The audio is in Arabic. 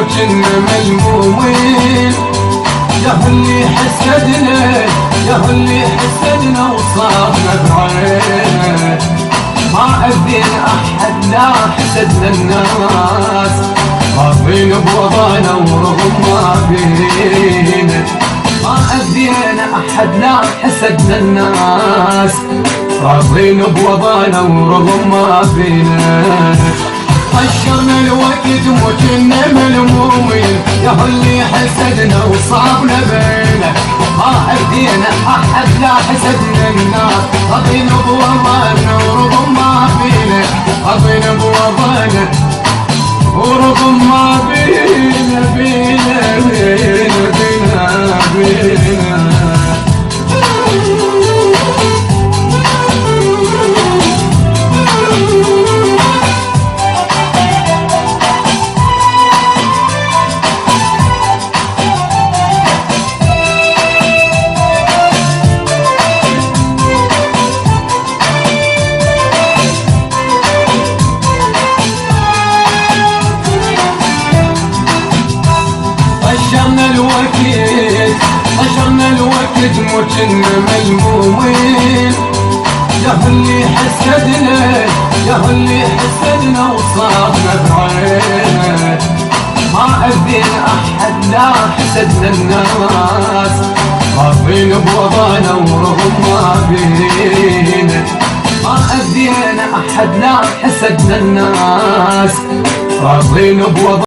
وكنا ملمومين. يا اللي حسدنا يا اللي حسدنا وصابنا بعينه، ما أذين أحد لا حسدنا الناس، راضين بوضعنا ورغم ما فينا. ما أذين أحد لا حسدنا الناس، راضين بوضعنا ورغم ما فينا. طشرنا الوقت وكنا ملمومين، يا اللي حسدنا وصابنا بينه، ما أذينا أحد لا حسدنا الناس، راضين بوضعنا ورغم ما فينا. راضين بوضعنا ورغم ما بينا بينا بينا بينا بينا. طشرنا الوقت وكنا ملمومين، يا اللي حسدنا يا اللي حسدنا وصابنا بعينه، ما أذين أحد لا حسدنا الناس، راضين بوضعنا ورغم ما فينا. ما أذين أحد لا حسدنا الناس، راضين بوضعنا